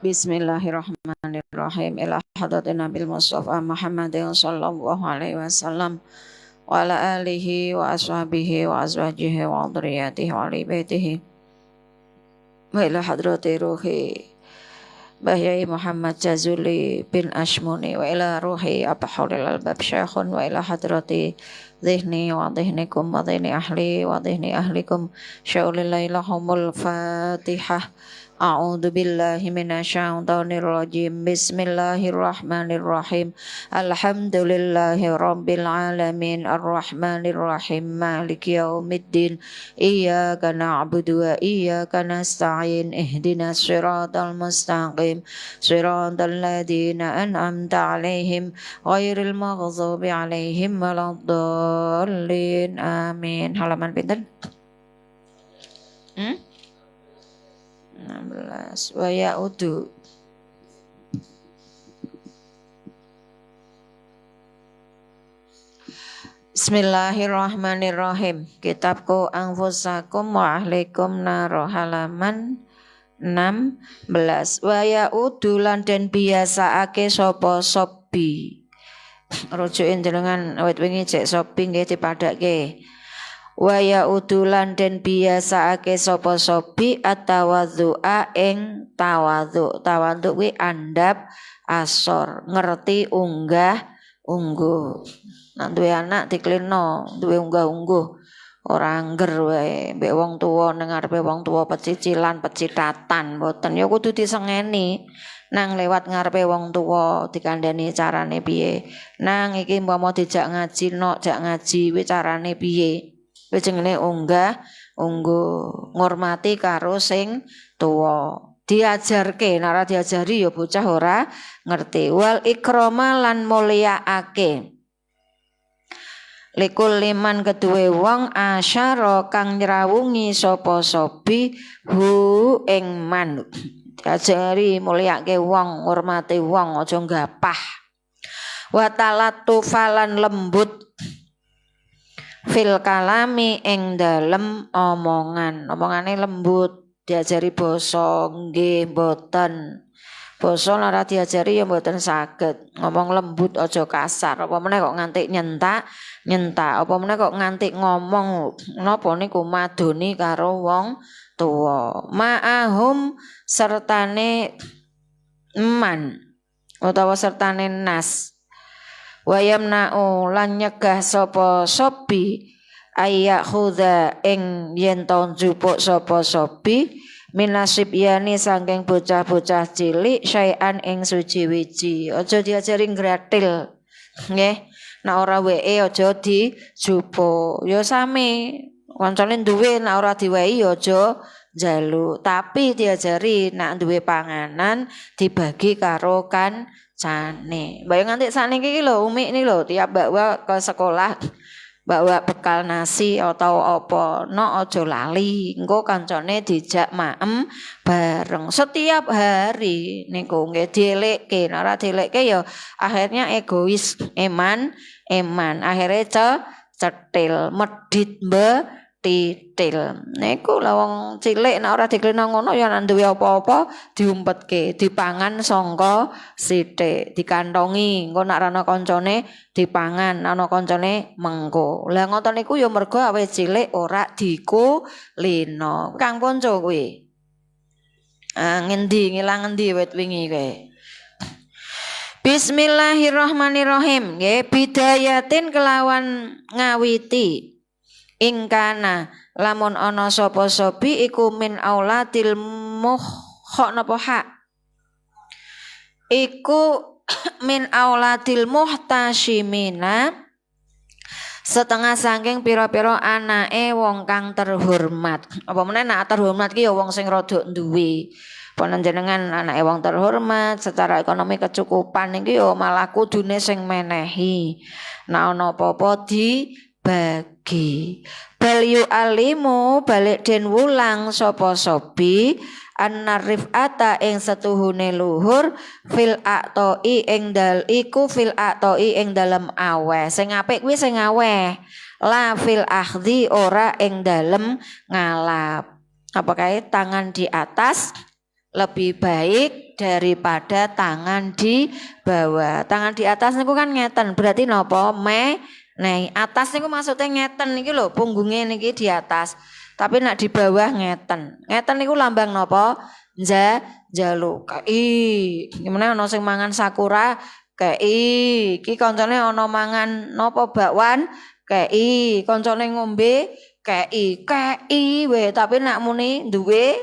Bismillahirrahmanirrahim. Ila hadratin Nabil Mustafa Muhammadin sallallahu alaihi wasallam wa ala alihi wa ashabihi wa azwajihi wa dhurriyyatihi wa ali baitihi wa ila hadrati ruhi Bahyai Muhammad Jazuli bin Ashmuni wa ila ruhi Abahulil Albab Syekhun wa ila hadrati dhihni wa dhihnikum wa dhihni ahli wa dhihni ahlikum syaulillailahumul fatihah. A'udzu billahi minasyaitonir rajim. Bismillahirrahmanirrahim. Alhamdulillahi rabbil alamin arrahmanir rahim maliki yaumiddin. Iyyaka na'budu wa iyyaka nasta'in. Ihdinas siratal mustaqim. Siratal ladzina an'amta 'alaihim ghairil maghdubi 'alaihim waladdallin. Amin. Halaman pinten? 16. Wa ya'udu. Bismillahirrahmanirrahim. Kitabku anfusakum wa ahlikum naro halaman 16. Wa ya'udu lan den biasaake sapa sobi. Rujukin jenengan awit wingi cek sobi nggih dipadhake. Wa ya'udu lan den biasaake sapa sobi atawadzu'a ing tawadzu. Tawadzu kuwi andhap asor, ngerti unggah ungguh. Nek duwe anak diklino, duwe unggah-ungguh ora angger wae mbek wong tuwa ning ngarepe wong tuwa pecicilan, pecitatan mboten ya kudu disengeni. Nang lewat ngarepe wong tuwa dikandani carane piye. Nang iki umpama dijak ngaji nok, jak ngaji kuwi carane piye. Kuwi jenenge unggah-ungguh, ngurmati karo sing tuwa. Diajarke, nek ora diajari ya bocah ora ngerti. Wal ikrama lan mulyaake. Likul liman keduwe wong asyara kang nyrawungi sapa sobi hu ing man. Diajari mulyake wong, ngurmati wong, aja gapah. Wa talattufalan lembut fil kalami ing dalem omongan. Omongane lembut, diajari basa nggih mboten. Basa ora diajari ya mboten saged. Ngomong lembut aja kasar. Apa meneh kok nganti nyentak, apa meneh kok nganti ngomong napa niku madoni karo wong tuwa. Ma'ahum sertane man utawa sertane nas. Wayamna'u lan nyegah sapa sobi ayya khudha ing yen to njupuk sapa sobi minasib yani saking bocah-bocah cilik syai'an ing suci-wiji. Aja diajari gratil nggih. Nek ora weke aja dijupuk. Ya sami kancane duwe nek ora diwehi aja njaluk. Tapi diajari nek duwe panganan dibagi karo kancane. Bayang nganti sakniki iki lho Umi niki lho tiap bawa ke sekolah bawa bekal nasi atau apa no aja lali engko kancane dijak maem bareng setiap hari niku nggih dielekke nek ora dielekke ya akhirnya egois eman akhirnya cetil medhit titil niku lah wong cilik nek ora diklina ngono ya nek duwe apa-apa diumpetke dipangan sangka sithik dikantongi engko nek ana kancane dipangan ana kancane mengko lah ngoten niku ya mergo awake cilik ora dikulina Kang Ponco kuwi ngendi ngilang ngendi wit wingi kowe Bismillahirrahmanirrahim nggih bidayatin kelawan ngawiti ingkana lamun ana sapa sobi iku min auladil muhok napa hak iku min auladil muhtasyimina setengah saking pira-pira anake wong kang terhormat. Apa meneh nek terhormat ki ya wong sing rada duwe. Panjenengan anake wong terhormat secara ekonomi kecukupan iki ya malah kudune sing menehi. Nek ana apa-apa dibagi. Bal yu alimu balik den wulang sapa sobi an-rifata ing setuhune luhur fil aqtoi ing fil aqtoi ing dalem aweh sing apik kuwi sing aweh la fil akhdhi ora ing dalem ngalap apa kae tangan di atas lebih baik daripada tangan di bawah. Tangan di atas niku kan ngeten, berarti napa? Nah, atas niku maksudnya ngeten niki lho, punggungnya niki di atas. Tapi nak di bawah ngeten. Ngeten niku lambang napa? Njaluk. Gimana ana sing mangan sakura kei, iki koncone ana mangan napa bakwan kei, koncone ngombe kei we, tapi nak muni duwe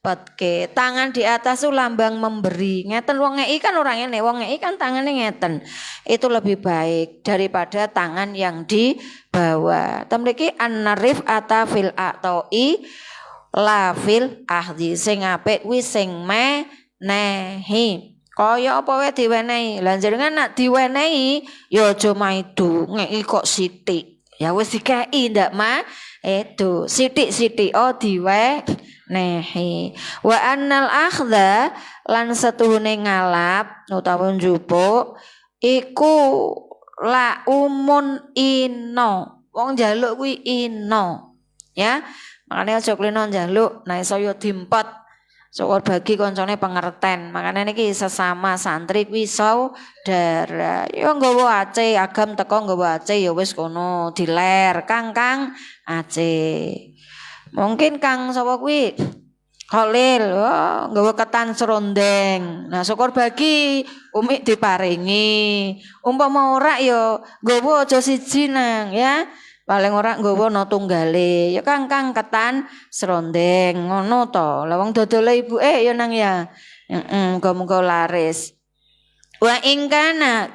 petke. Tangan di atas itu lambang memberi. Ngeten wong ngei kan orang ngene, wong ngei kan tangannya ngeten. Itu lebih baik daripada tangan yang di bawah. Temriki an-narif ata fil a'toi la fil ahdi. Sing apik kuwi sing menehi. Kaya apa wae diwenehi. Lah jenengan nak diwenehi ya aja maidu ngeki kok sithik. Ya wis dikei ndak itu sithik-sithik diwenehi. Wa annal akhdha lan setuhune ngalap utawa njupuk iku la umun ino. Wong njaluk kuwi ino. Ya. Makane aja kleno njaluk nek saya dimpet. Syukur bagi koncone pengerten. Makanya niki sesama santri kuwi saudara. Ya nggawa ace agam teko nggawa ace ya wis kono diler Kang ace. Mungkin Kang sapa kuwi Khalil nggawa ketan serondeng. Nah syukur bagi umi diparingi. Umpama ora ya nggawa aja siji nang ya. Paling ora nggawa no tunggale. Ya Kang ketan serondeng ngono to. Lah wong dodole ibuke ya nang ya. Muga-muga laris. Wa ingkana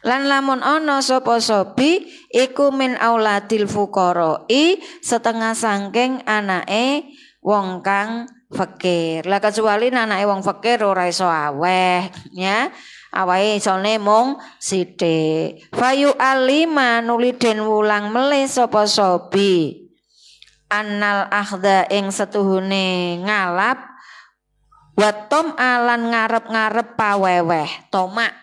lan lamun ana sapa sobi iku min auladil fuqara'i setengah sangking anake wong kang fakir. Lah kecuali anake wong fakir ora iso aweh ya. Awake isone mung sithik. Fayu alima nuli den wulang melih sapa sobi. Annal akhda ing setuhune ngalap watom alan ngarep-ngarep paweweh. Tomak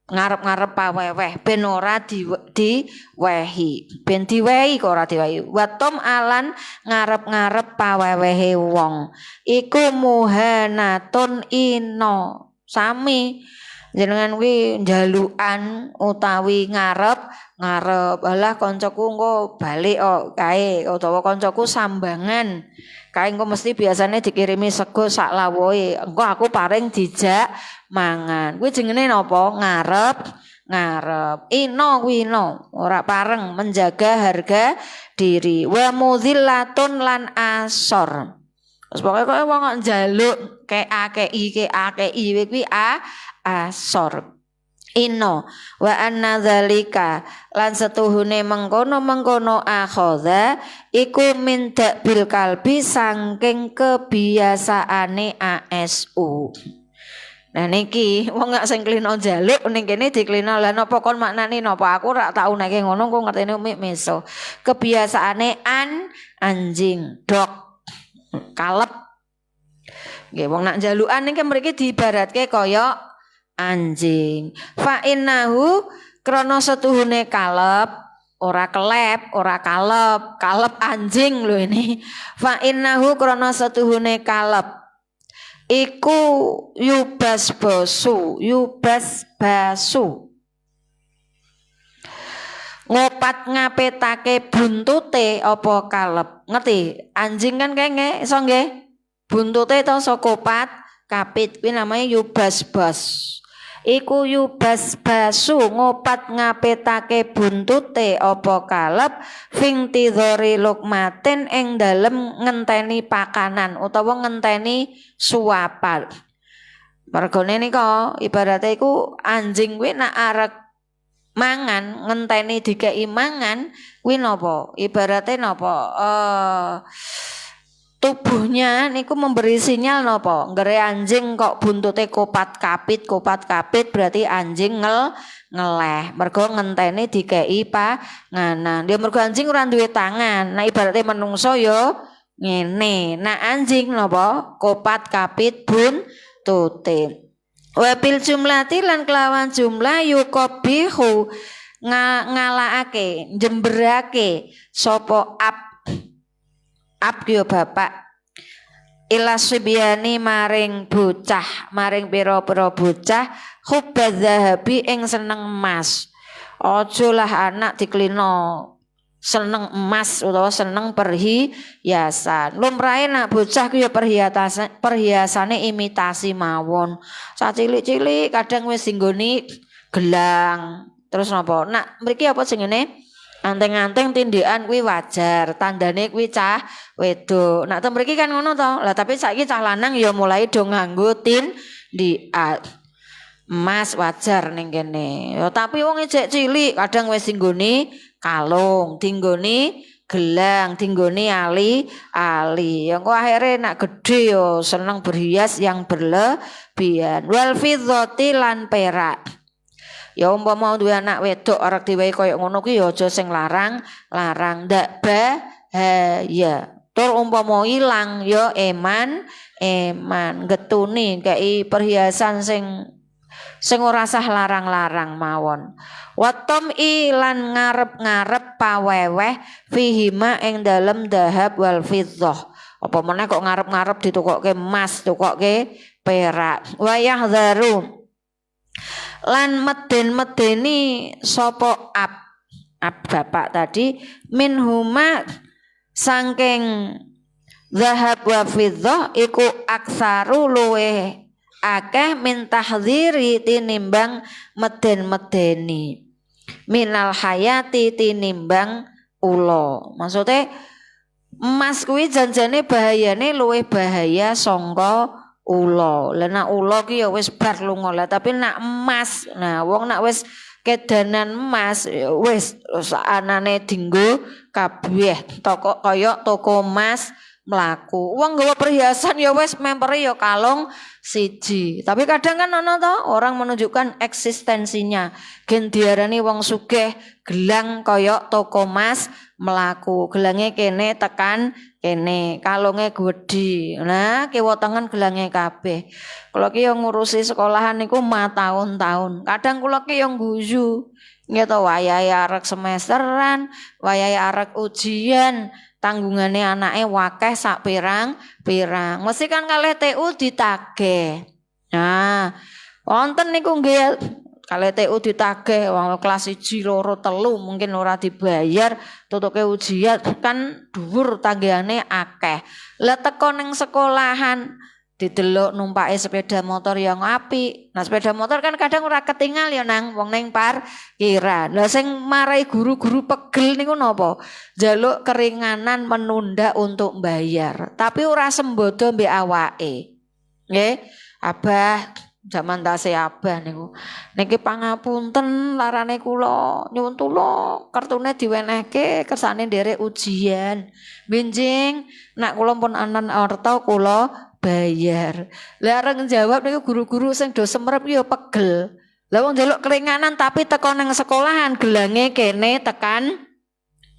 ngarep-ngarep paweweh ben ora diwehi. Ben diwehi kok ora diwehi. Watom alan ngarep-ngarep pawewehe wong. Iku muhanatun ino. Sami jenengan kuwi njalukan utawi ngarep alah kancaku engko balik kae utawa kancaku sambangan kae engko mesti biasane dikirimi sego sak lawohe engko aku paring dijak mangan kuwi jenenge napa ngarep ino kuwi ino ora pareng menjaga harga diri wa mudhillatun lan asor terus pokoke kok wong njaluk kei kuwi asor ino wa anna dzalika lan setuhune mengkono akhadha iku minta bil kalbi saking kebiasaane ASU. Nah niki wong gak sing klino njaluk ning kene diklino lha napa kon maknane napa aku ora tak uneke ngono kok ngertene umi meso. Kebiasaane anjing dog kalep. Nggih wong nak njalukan niki mriki diibaratke kaya anjing. Fa innahu krana setuhune kalep ora kelep, ora kalep anjing lho ini. Fa innahu krana setuhune kalep iku yubas basu ngopat ngapetake buntute apa kalep. Ngerti? Anjing kan kenge iso nggih buntute to sokopat kapit kuwi namanya yubas iku yubas basu ngopat ngapetake buntute apa kalep fing tidhori lukmatin ing dalem ngenteni pakanan utawa ngenteni suapan. Mergone nika ibarate iku anjing kuwi nak arek mangan ngenteni dikei mangan kuwi napa ibarate napa tubuhnya niku memberi sinyal napa ngere anjing kok buntute kopat kapit berarti anjing ngeleh mergo ngenteni dikei panganan dia mergo anjing ora duwe tangan nah ibarate menungso yo ngene nah anjing napa kopat kapit buntute wa bil jumlati lan kelawan jumlah yuqabihu ngalakake jemberake sapa ab yo bapak ila sibyani maring bocah, maring pira-pira bocah hubbadzahabi ing seneng emas. Aja lah anak diklino seneng emas utawa seneng perhiasan. Lumrahe nak bocah ku ya perhiasane imitasi mawon. Sacilik-cilik kadang wis dinggoni gelang. Terus napa? Nak mriki apa jenenge? Anteng-anteng tindikan kuwi wajar, tandane kuwi cah wedok. Nak mriki kan ngono to. Lah tapi saiki cah lanang ya mulai do nganggo tindikan. Emas wajar ning kene. Ya tapi wong ejek cilik kadang wis dinggoni kalung, dinggoni gelang, dinggoni ali. Engko akhire nak gedhe yo seneng berhias yang berlebihan. Wal fidzati lan perak. Ya umpama duwe anak wedok arep diwehi kaya ngono kuwi ya aja sing larang ndak bahaya. Tur umpama ilang ya eman getuni kei perhiasan sing ora sah larang-larang mawon. Watom lan ngarep-ngarep paweweh fihima ing dalem dahab wal fidzah. Apa meneh kok ngarep-ngarep ditukokke emas, tukokke perak. Wayah dzaru lan meden-medeni sapa ab bapak tadi minhuma saking zahab wa fidzah iku aksaru luwe akeh min tahdziri tinimbang meden-medeni minal hayati tinimbang ula. Maksudnya emas kuwi janjane bahayane luwe bahaya sangka ula. Lah nek ula ki ya wis bar lunga. Lah tapi nak emas, nah wong nak wis kedanan emas ya wis anane dinggo kabeh. Toko kaya toko emas mlaku. Wong nggawa perhiasan ya wis mempere ya kalung siji. Tapi kadang kan ana to orang menunjukkan eksistensinya. Gen diarani wong sugih gelang kaya toko emas mlaku. Gelange kene tekan kene, kalunge gedhi. Nah, kiwa tengen gelange kabeh. Kula ki yo ngurusi sekolahan niku tahun-tahun. Kadang kula ki yo ngguyu. Nggih to wayahe arek semesteran, wayahe arek ujian, tanggungane anake wakeh sak pirang-pirang. Mesti kan kalih TU ditagih. Nah, wonten niku nggih kalih TU ditagih wong kelas 1, 2, 3 mungkin ora dibayar tutuke ujian kan dhuwur tanggane akeh. Lah teko ning sekolahan didelok numpake sepeda motor yang apik. Nah sepeda motor kan kadang ora ketinggal ya nang wong ning parkiran. Lah sing marai guru-guru pegel niku napa? Jaluk keringanan menunda untuk bayar. Tapi ora sembodo mbek awake. Nggih, Abah zaman tasih abah niku. Niki pangapunten larane kula nyuwun tulung kartune diwenehke kersane nderek ujian. Benjing nak kula pun anan arta kula bayar. Lah areng jawab niku guru-guru sing do semrep ya pegel. Lah wong njaluk keringanan tapi teko nang sekolahan gelange kene tekan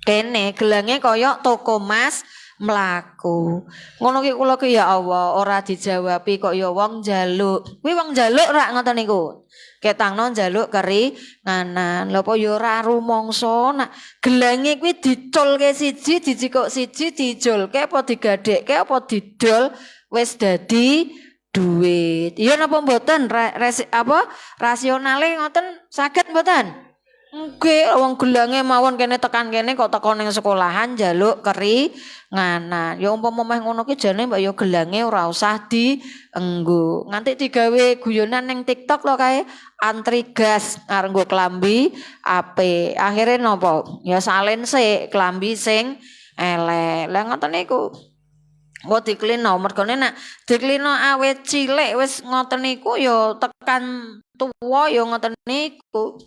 kene, gelange kaya toko emas mlaku. Ngono ki kula ki ya Allah ora dijawabi kok ya wong njaluk. Kuwi wong njaluk rak ngoten niku. Ketangno njaluk keringanan. Lha apa ya ora rumangsa nak gelange kuwi diculke siji, dijikuk siji, dijulke apa digadhekke apa didol wis dadi duit. Iya napa mboten rasionale ngoten saged mboten? Nggih, wong gelange mawon kene tekan kene kok teko ning sekolahan njaluk keringanan. Ya umpama meh ngono ki jane mbak ya gelange ora usah dienggo. Nganti digawe guyonan ning TikTok lho kae antri gas arep nggo klambi apik. Akhire napa? Ya salin sik klambi sing elek. Lah ngoten niku. Kok diklino mergone nek diklino awet cilik wis ngoten niku ya tekan tuwa ya ngoten niku.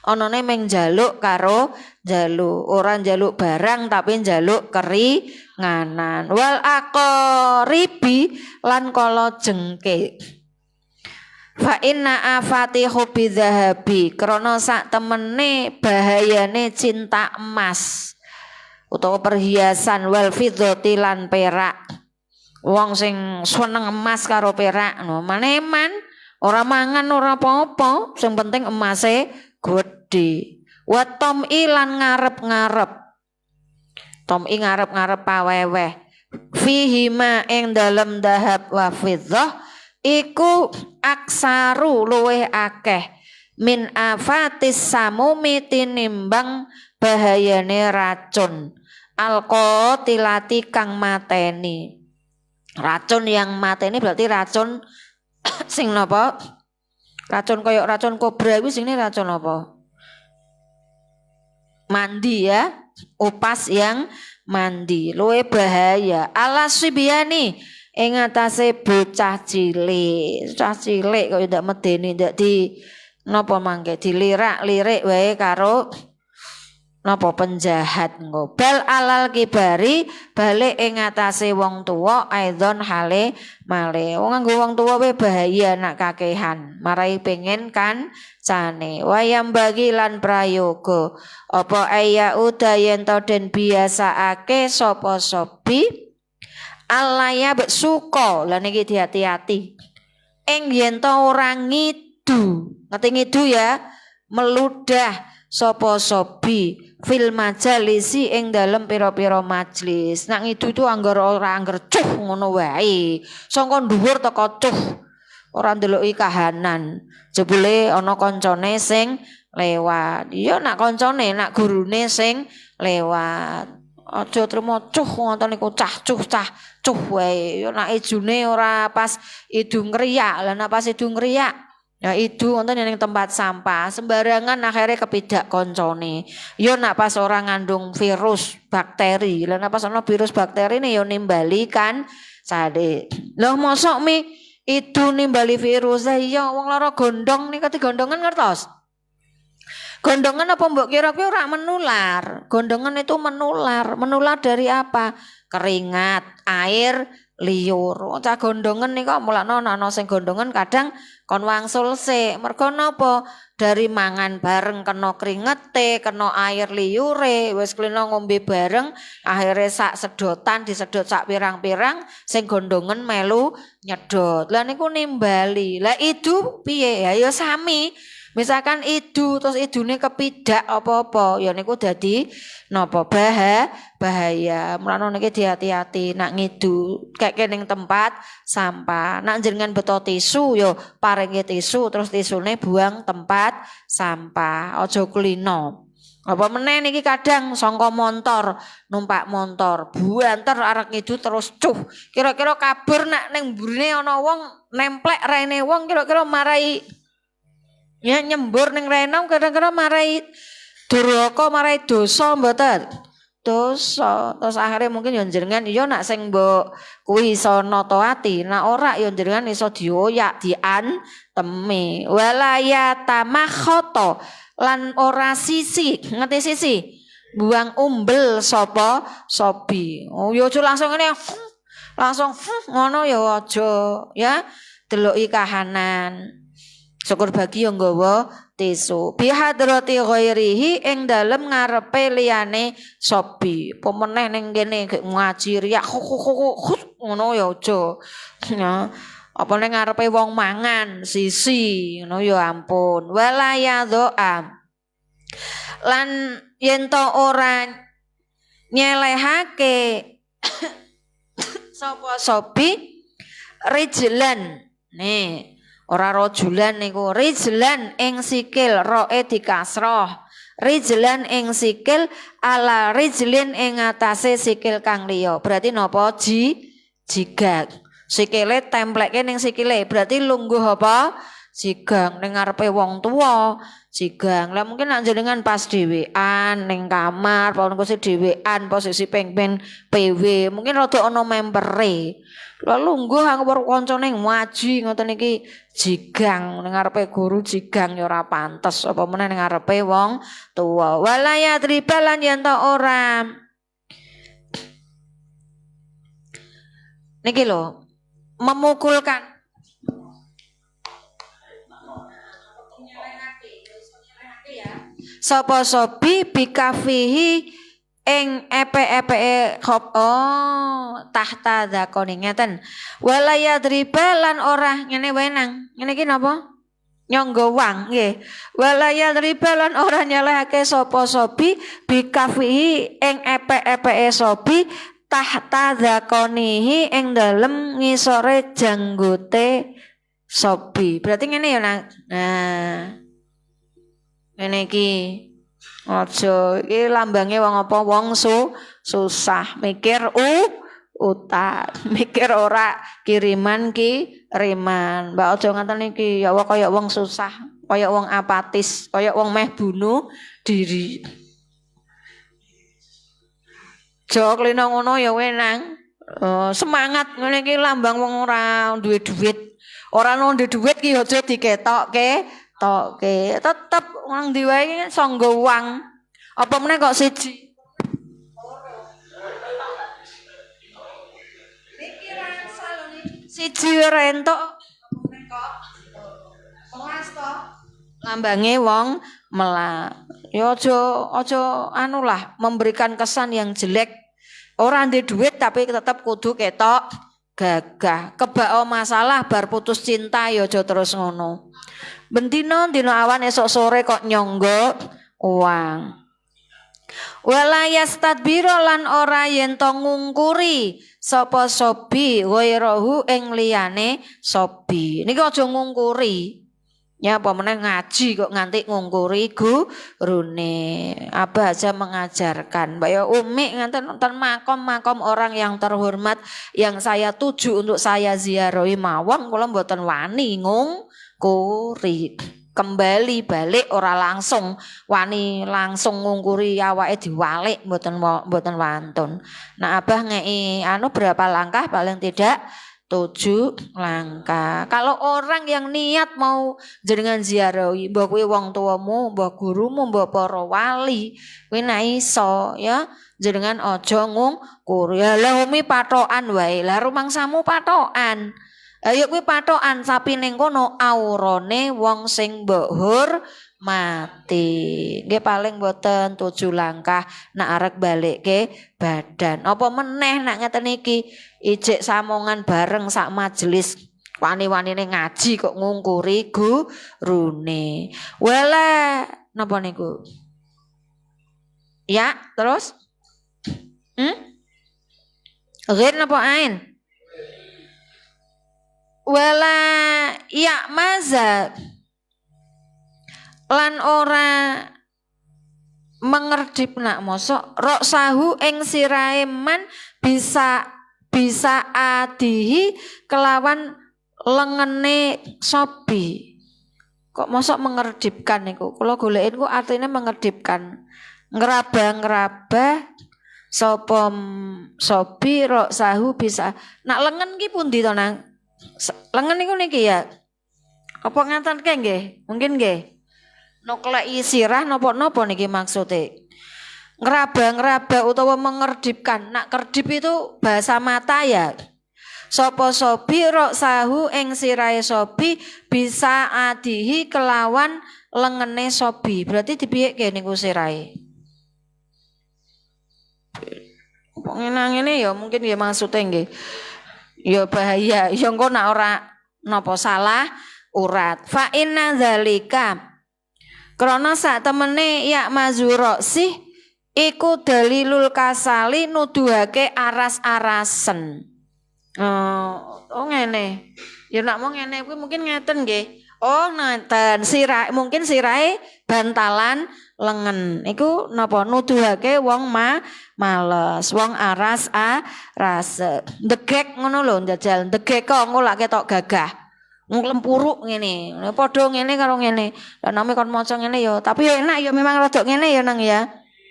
Anane meng njaluk karo njaluk, ora njaluk barang tapi njaluk keringanan. Wal aqribi lan kala jengke. Fa inna afati hubbi dzahabi krana sak temene bahayane cinta emas utawa perhiasan wal fidzati lan perak. Wong sing seneng emas karo perak no maneman ora mangan ora apa-apa, sing penting emase gedhe. Wa tom'i lan ngarep-ngarep. Tom'i ngarep-ngarep paweweh. fihima ing dalem dahab wa fiddah iku aksaru luweh akeh min afatis samumi tinimbang bahayane racun alqatilati kang mateni. Racun yang mateni berarti racun sing napa? Racun koyok racun kobra iku sing racun apa? Mandi ya, upas yang mandi luwih bahaya. Alasibiani ing atase bocah cilik. Bocah cilik kok ndak medeni ndak di napa mangke dilirak-lirik wae karo napa penjahat engko. Bal alal kibari balik ing atase wong tuwa aidon hale male. Wong nganggo wong tuwa wae bahaya nak kakehan. Marai pengen kan cane wayam bagi lan prayoga apa aya udayen to den biasaake sapa sobi alaya bek suka lan iki hati-hati ing yen to ora ngidu ngerti ngidu ya meludah sapa sobi fil majalisi ing dalem pira-pira majlis nak ngidu itu ora angger cuh ngono wae saka dhuwur teko cuh ora ndeloki kahanan jebule ana kancane sing lewat ya nak kancane nak gurune sing lewat aja trimo cuh ngoten niku cah cuh wae ya nak ijune ora pas idu ngriyak lah nak pas idu ngriyak ya idu wonten ning tempat sampah sembarangan akhirnya kepidak kancane ya nak pas ora ngandung virus bakteri lah nak pas ana virus bakteri ne ya nimbali kan sade lho mosok mi itu nimbali virus iya wong lara gondong nih kate gondongan ngertos gondongan apa mbok kira-kira ora menular gondongan itu menular dari apa keringat air liur cah gondongan nih kok mulakno ana sing gondongan kadang kon wangsul sik mergo napa dari mangan bareng kena kringete kena air liure wis klina ngombe bareng akhirnya sak sedotan disedot sak pirang-pirang sing gondongan melu nyedot lah niku nimbali lah itu piye ya sami misalkan idu terus idune kepidak apa-apa ya niku dadi napa bahaya mulane niki hati-hati nak ngidu kek ning tempat sampah nak jenengan beto tisu yo paringi tisu terus tisune buang tempat sampah aja kulino apa meneh niki kadang sangka montor numpak montor buanter arek ngidu terus cuh kira-kira kabur nak ning mburine ana wong nemplek raine wong kira-kira marai ya nyembur ning renom kadang-kadang marai duraka marai dosa mboten dosa terus akhirnya mungkin yo jenengan yo nak sing mbok kuwi iso nata ati nak ora yo jenengan iso dioyak diantemi walaya tamakhoto lan ora sisi ngerti sisi buang umbel sapa sobi oh yo aja langsung ngene langsung ngono yo aja ya deloki kahanan syukur bagi yang nggawa tisu bihadrati ghairihi ing dalem ngarepe liyane sobi pemeneh ning kene ngaji riak ngono ya aja ya apa ning ngarepe wong mangan sisi ngono ya ampun walaya doa lan yen to ora nyelehake sapa sobi rijlan nih ora rojulan niku rijlan ing sikil roe dikasroh rijlan ing sikil ala rijlin ing atase sikil kang liya berarti napa jigang sikile templeke ning sikile berarti lungguh apa jigang ning ngarepe wong tuwa jigang lah mungkin nek jenengan pas dhewean ning kamar posisi dhewean posisi peng-peng PW mungkin rada ana mempere lalu lungguh anggo kancane ngaji ngoten iki jigang ning ngarepe guru jigang ya ora pantes apa meneh ning ngarepe wong tuwa walaya tribalan yen to ora niki lho memukulkan sapa sobi bikafihi ing epe-epe khop tahta zakoni ngeten walaya dribalan ora ngene wae nang ngene iki napa nyangga wang nggih walaya dribalan ora nyelehake sapa sobi bikafihi ing epe-epe sobi tahta zakonihi ing dalem ngisore janggote sobi. Berarti ngene ya Nah. Ngene iki. Aja iki lambange wong apa wong susah mikir utang, mikir ora kiriman kiriman. Mbak aja ngaten iki ya kaya wong susah, kaya wong apatis, kaya wong meh bunuh diri. Jok lino ngono ya wenang. Semangat ngene iki lambang wong ora duwe duit. Ora duwe duit ki aja diketokke. Tetep wong diwae sangga uang. Apa meneh kok siji? Pikiran salone siji ora entuk apa meneh kok melas to. Lambange wong melak. Ya aja anulah memberikan kesan yang jelek. Ora ndek duit tapi tetep kudu ketok gagah. Kebak masalah bar putus cinta ya aja terus ngono. Bendino dino awan esok sore kok nyonggo uang. Wala yastadbiro lan ora yen to ngungkuri sapa sobi ghairahu ing liyane sobi. Niki aja ngungkuri. Ya apa meneh ngaji kok nganti ngungkuri gurune. Abah aja mengajarkan. Mbak ya Umi nganten nonton makom-makom orang yang terhormat yang saya tuju untuk saya ziarahi mawon kula mboten wani ngungkuri. Kembali balik ora langsung wani langsung ngungkuri awake diwalik mboten wantun. Nah Abah ngeki berapa langkah paling tidak 7 langkah. Kalau orang yang niat mau jenengan ziarahi mbah kuwi wong tuamu, mbah gurumu, mbah para wali, kuwi nek iso ya jenengan aja ngungkuri. Lah umi patokan wae. Lah rumangsamu patokan. Ayo kuwi patokan sapi ning kono aurane wong sing mbok mati. Nggih paling mboten 7 langkah nak arek balikke badan. Apa meneh nak ngeten iki ijik samongan bareng sak majelis wani-wanine ngaji kok ngungkuri gurune. Wala napa niku? Ya, terus? Ghair napa ain? Wala ya maza lan ora mengerdip nak mosok rok sahu ing sirahe man bisa adihi kelawan lengene sobi. Kok mosok mengerdipkan niku? Kula goleken ku artine mengerdipkan. Ngeraba-ngeraba sapa sobi rok sahu bisa. Nak lengen ki pundi to nang? Lengen niku niki ya. Apa ngaten ke nggih? Mungkin nggih. Nuklei sirah napa-napa niki maksude. Ngeraba-ngeraba utawa mengerdipkan. Nak kerdip itu bahasa mata ya. Sapa sobi rok sahu ing sirahe sobi bisa adihi kelawan lengene sobi. Berarti dipiyeke niku sirahe. Ngene ya mungkin ya maksude nggih. Ya bahaya, ya engko nak ora napa salah urat. Fa inna zalika krana sak temene ya mazuro sih iku dalilul kasali nuduhake aras-arasen. Oh ngene. Ya nak mau ngene kuwi mungkin ngeten nggih. Oh ngeten mungkin sirahe bantalan lengen. Iku napa nuduhake wong males, wong rase. Degek ngono lho njajal. Degek kok engko lak ketok gagah. Nglempuruk ngene. Padha ngene karo ngene. Lah name kon maca ngene ya, tapi ya enak ya memang rada ngene ya nang ya.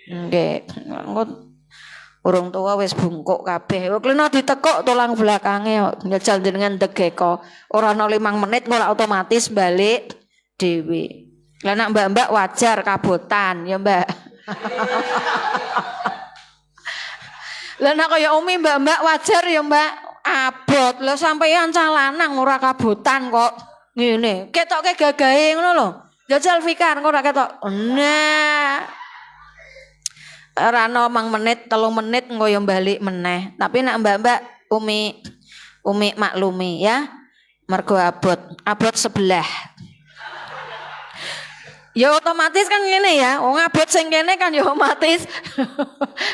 Nggih. Engko urung tua wis bungkuk kabeh. Kleno ditekuk tulang belakange njajal dengan degek kok. Ora ana 5 menit engko otomatis balik dhewe. Lah nak mbak-mbak wajar kabotan ya mbak. Lah nak kaya umi mbak-mbak wajar ya mbak abot. Lah sampeyan cah lanang ora kabotan kok ngene. Ketoke gagahe ngono lho. Jajal fikar kok ora ketok. Nah. Ora ana 5 menit, 3 menit engko ya balik meneh. Tapi nak mbak-mbak umi maklumi ya. Mergo abot sebelah. Ya otomatis kan ngene ya. Wong abot sing kene kan ya otomatis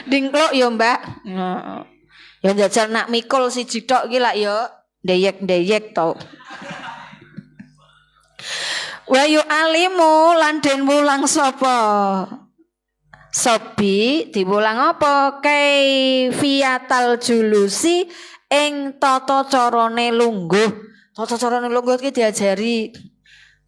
dingkluk ya, Mbak. Ya njajal nak mikul siji tok iki lak ya ndeyek-ndeyek to. Wa yu alimu lan den wulang sapa sobi diwulang apa kaifiyatal julusi ing tata carane lungguh. Tata carane lungguh iki diajari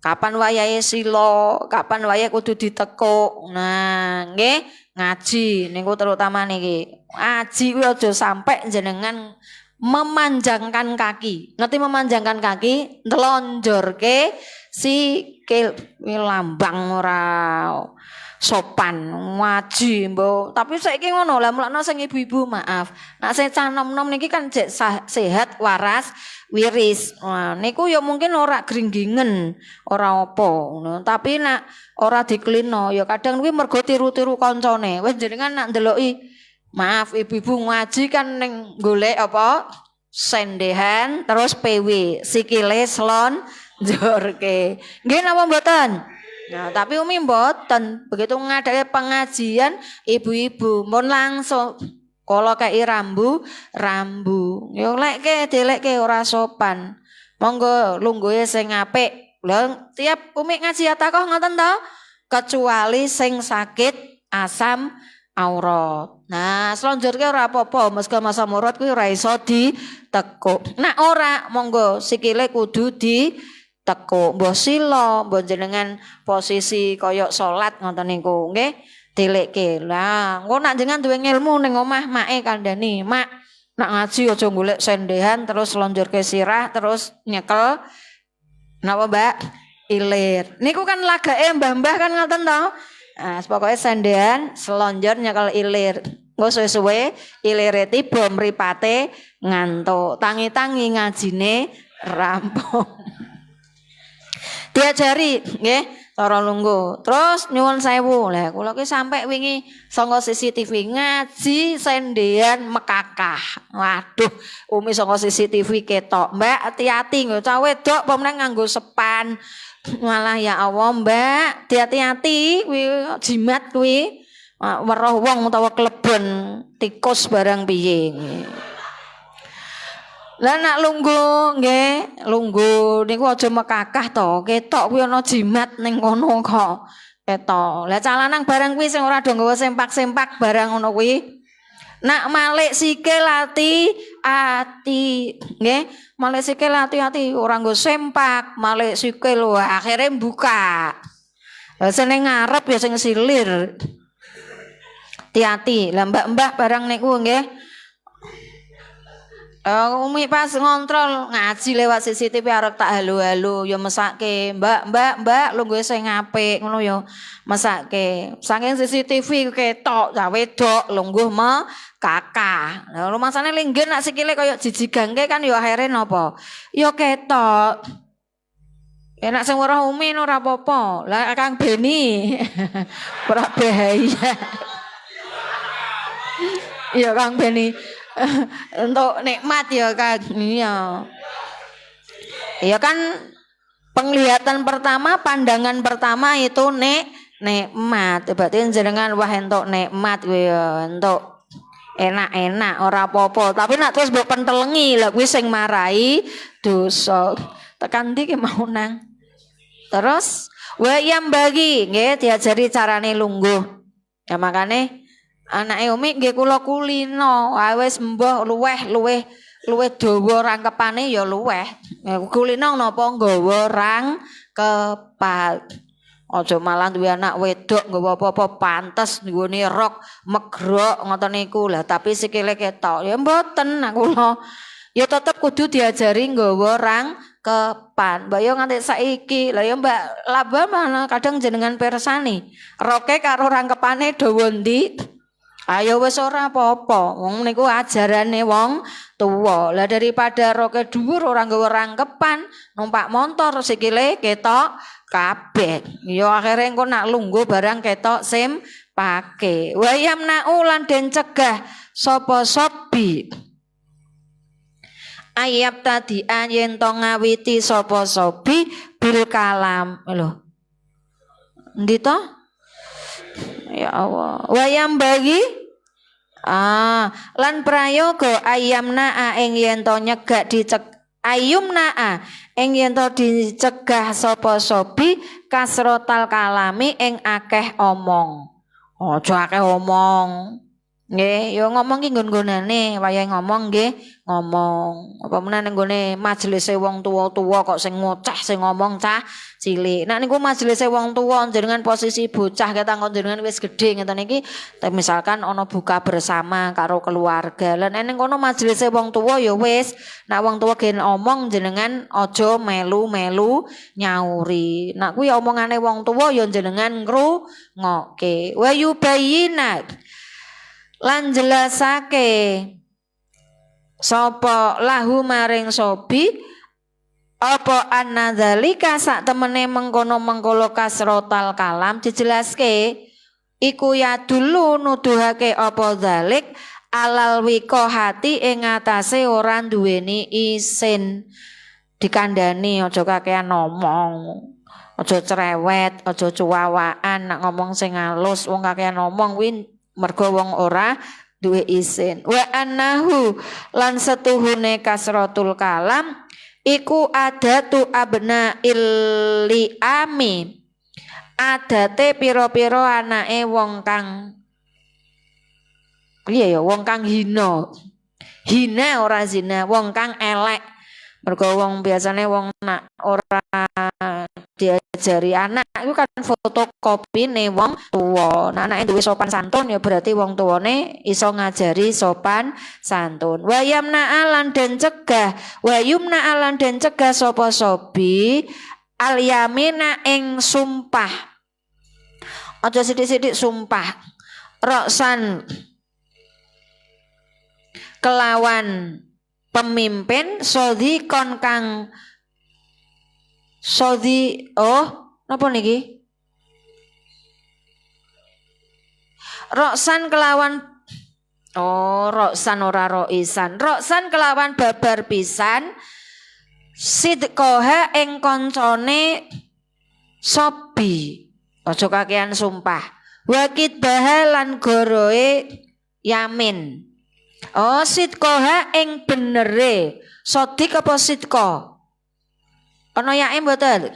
kapan wayahe sila, kapan wayahe kudu ditekuk. Nah, nggih ngaji niku terutama niki. Ngaji kuwi aja sampai jenengan memanjangkan kaki. Ngerti memanjangkan kaki, ntelonjorke sikil lambang ora sopan ngaji mbok. Tapi saiki ngono lah mulane sing ibu-ibu maaf. Nek sing cah nom-nom niki kan jek sehat, waras, wiris. Nah, niku ya mungkin ora gringgingen, ora apa ngono. Tapi nek ora diklino ya kadang kuwi mergo tiru-tiru kancane. Wis jenengan nak ndeloki maaf ibu-ibu ngaji kan ning golek apa? Sendehan terus PW, sikile slon njorke. Nggih napa mboten? Nah, tapi umi mboten. Begitu ngadake pengajian ibu-ibu mun langsung kala kei rambu. Yo lekke dilekke ora sopan. Monggo lungguhe sing apik. Lah tiap umi ngaji atakoh ngoten to? Kecuali sing sakit asam aurat. Nah, slonjorke ora apa-apa, meski asam aurat kuwi ora iso ditekuk. Nah, ora monggo sikile kudu ditekuk. Mbah sila, mbah jenengan posisi kaya salat ngoten niku, nggih. Dilekke. Lah, engko nak jenengan duwe ilmu ning omah make kandhani, "Mak, nak ngaji aja golek sendehan terus slonjorke sirah terus nyekel napa, Mbak? Ilir." Niku kan lagake mbah-mbah kan ngoten to? Nah, pokoknya sendean selonjor nyekel ilir. Engko suwe-suwe ilire tiba mripate ngantuk. Tangi-tangi ngajine rampung. Diajari nggih cara lungguh. Terus nyuwun sewu. Lah kula ki sampe wingi saka CCTV ngaji sendean mekakah. Waduh, umi saka CCTV ketok. Mbak hati-hati nggo cah wedok pemenang nganggo sepan. Malah ya Allah Mbak, hati-hati kuwi jimat kuwi weruh wong utawa kleben tikus barang piye. Lah nak lungguh nggih, lungguh niku aja mekakah to, ketok kuwi ana jimat ning kono kok. Ketok. Lah calanang barang kuwi sing ora do nggawa sempak-sempak barang ngono kuwi. Nak malik sikil ati nggih, malik sikil hati-hati ora nggo sempak, malik sikil wah akhire buka. Lah sing ngarep ya sing silir. Hati-hati. Lah mbak-mbak barang niku nggih. Umi pas ngontrol ngaji lewat CCTV arep tak halo-halo ya mesake, "Mbak, lungguhe sing apik," ngono ya mesake. Saking CCTV ketok cah wedok lungguh kakah. Lah rumasane linggen nak sikile kaya jijigangke kan ya akhire napa? Ya ketok. Enak sing weruh umi ora apa-apa. Lah Kang Beni ora bahaya. Ya Kang Beni untuk nikmat ya Kang. Iya. Ya kan penglihatan pertama, pandangan pertama itu nikmat. Berarti jenengan wah entuk nikmat kuwi ya, entuk enak-enak ora apa-apa. Tapi nak terus mbok pentelengi lha kuwi sing marai dosa. Tekan ndi ki mau nang. Terus wa yam bagi nggih diajari carane lungguh. Ya makane anake umi nggih kula kulino, wis mbah luweh dawa rangkepane ya luweh. Kulino napa nggawa rangkepan. Aja malah duwe anak wedok nggawa apa-apa pantes nggone rok megrok ngoten niku. Lah tapi sikile ketok. Ya mboten nak kula. Ya tetep kudu diajari nggawa rangkepan. Mbak yo nganti saiki. Lah ya Mbak laba mana kadang jenengan persani. Roke karo rangkepane dawa ndi? Ayo wis ora apa-apa. Wong niku ajarane wong tuwa. Lah daripada roke dhuwur ora nggawa rangkepan, numpak motor sikile ketok kabeh. Ya akhire engko nak lungguh barang ketok pake. Wa yamna'u lan den cegah sapa sobi. Ayat tadi yen to ngawiti sapa sobi bil kalam. Lho. Endi to? Ya Allah. Wayam bagi Lan prayoga ayamna ing yen to nyegah ayumna ing yen to dicegah sapa sobi kasrotal kalami ing akeh omong. Aja akeh omong. Nggih, ya ngomong ki nggon-nggonane, wayahe ngomong nggih, ngomong. Apa meneh ning gone majelise wong tuwa-tuwa kok sing ngoceh sing ngomong cah cilik. Nek niku majelise wong tuwa jenengan posisi bocah ketangkon jenengan wis gedhe ngeten iki, misalkan ana buka bersama karo keluarga. Lan ning kono majelise wong tuwa ya wis, nek wong tuwa gen omong jenengan aja melu-melu nyauri. Nek kuwi omongane wong tuwa ya jenengan ngrungokke. Wa yubayyinat lan jelasake sapa lahu maring sobi apa annadzalika sak temene mengkono-mengkolo kasrotal kalam dijelaske iku ya dulu nuduhake apa dzalik alal wiko hati ing atase ora duweni isin dikandani aja kakean ngomong aja cerewet aja cuwawaan nak ngomong sing halus wong kakean ngomong kuwi mergo wong ora duwe isin. Wa annahu lan setuhune kasratul kalam iku adatu abna liami. Adate pira-pira anake wong kang piye ya wong kang hina. Hina ora zina, wong kang elek. Mergo wong biasane wong nak ora diajari anak itu kan fotokopine wong tuwa. Nah, anake duwe sopan santun ya berarti wong tuwane iso ngajari sopan santun. Wa yamna alan den cegah, wa yumna alan den cegah sapa sobi al yamina ing sumpah. Aja sithik-sithik sumpah. Roksan kelawan pemimpin sodi kon kang sodi napa niki roksan kelawan roksan ora roisan roksan kelawan babar pisan sidqoha ing koncone sobi aja kakean sumpah wakid bahalan goroe yamin sidqoha ing benere sodik apa sidqo ana yae mboten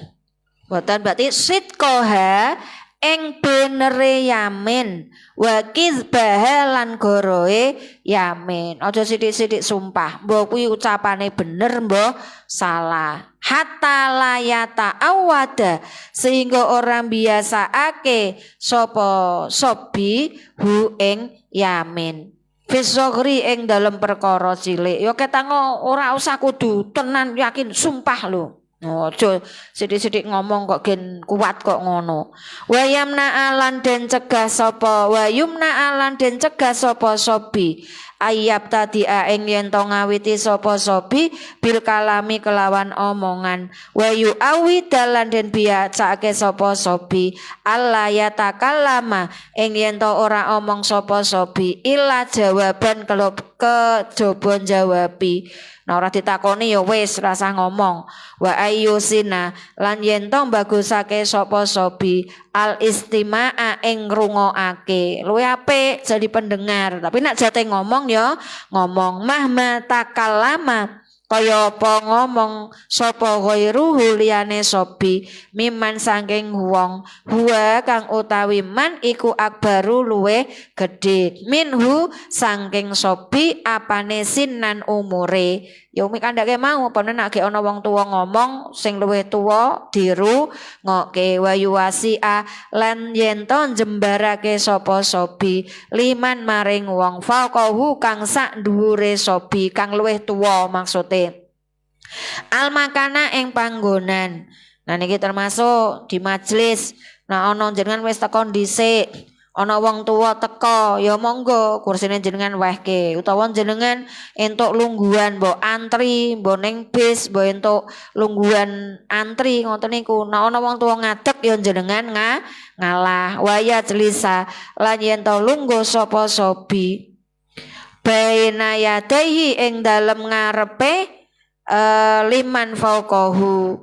berarti sidqoha ing benere yamin wa kizbaha lan goroe yamin aja sithik-sithik sumpah mbok kuwi ucapane bener mbok salah hatta layata awada sehingga orang biasaake sapa sobi hu ing yamin fisogri ing dalem perkara cilik ya ketango ora usah kudu tenan yakin sumpah lho aja sithik-sithik ngomong kok gen kuat kok ngono wa yamna alan den cegah sapa wa yumna alan den cegah sapa sobi ayab tadi ing yen to ngawiti sapa sobi bil kalami kelawan omongan wa yu awi dalan den biasake sapa sobi alla yatakallama ing yen to ora omong sapa sobi illa jawaban kejaba jawabi. Nah ora ditakoni ya wis rasa ngomong. Wa ayyusina lan yen to bagusake sapa sobi al istimaa ing ngrungokake. Luwih apik jadi pendengar, tapi nek jate ngomong ya ngomong mahma takallama kaya apa ngomong sapa ghairuhu liyane sobi miman saking wong huwa kang utawi man iku akbaru luwe gedhe minhu saking sobi apane sinan umure ya umi kandhake mau apa nek ana wong tuwa ngomong sing luwih tuwa diru ngoke wayu wasia lan yen to jembarake sapa sobi liman maring wong faqahu kang sak dhuwure sobi kang luwih tuwa maksude al makana ing panggonan. Nah niki termasuk di majelis. Nah ana jenengan wis teko dhisik, ana wong tuwa teko, ya monggo kursine jenengan wehke utawa jenengan entuk lungguhan mbok antri, mbok ning bis, mbok entuk lungguhan antri ngoten niku. Nah ana wong tuwa ngadeg ya jenengan ngalah. Waya jelisa lan yen to lungguh sapa sobi baina yadaihi ing dalem ngarepe liman fauqahu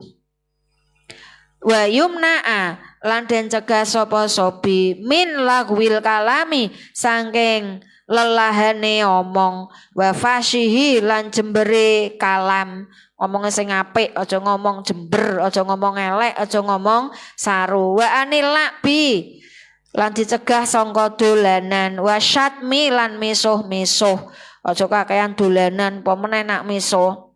wa yumna'a lan den cegah sapa sobi min lagwil kalami saking lelahane omong wa fashihi lan jembere kalam ngomongnya sing apik aja ngomong jember aja ngomong elek aja ngomong saru wa anil lakbi lan dicegah sangka dolanan wa syatmi lan misuh-misuh aja kakean dolanan apa meneh nak misuh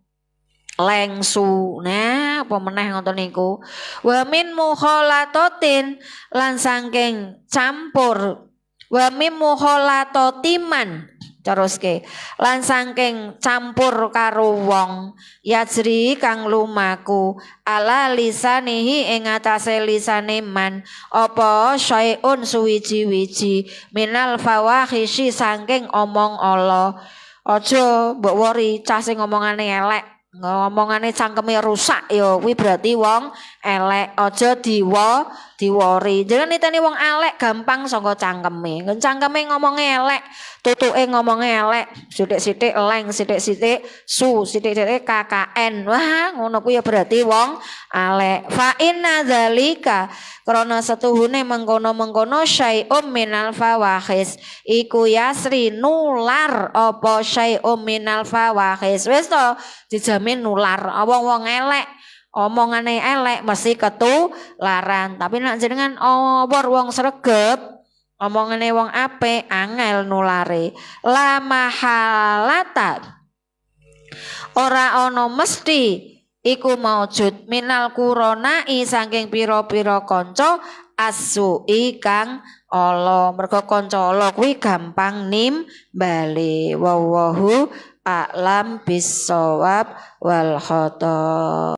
lengsu nah apa meneh ngoten niku wa min mukhalatatin lan saking campur wa min mukhalatotiman teruske lan saking campur karo wong yajri kang lumaku ala lisanihi ing atase lisane man apa syai'un suwiji-wiji minal fawahishi saking omong ala aja mbok wori cah sing ngomongane elek ngomongane cangkeme rusak ya kuwi berarti wong elek aja diwori jangan niteni wong elek gampang saka cangkeme cangkeme ngomonge elek tutuke ngomonge elek sithik-sithik leng sithik-sithik su sithik-sithik KKN wah ngono kuwi ya berarti wong elek fa inna dzalika krana setuhune mengkono-mengkono syai'um minal fawahis iku yasri nular apa syai'um minal fawahis wis to dijamin nular wong-wong elek omongane elek mesti ketularan tapi nek jenengan obor wong sregep omongane wong apik angel nulare la mahalata ora ana mesti iku maujud minal kuronai saking pira-pira kanca asui kang ala mergo kanca ala kuwi gampang nimbali wallahu a'lam bissawab wal khata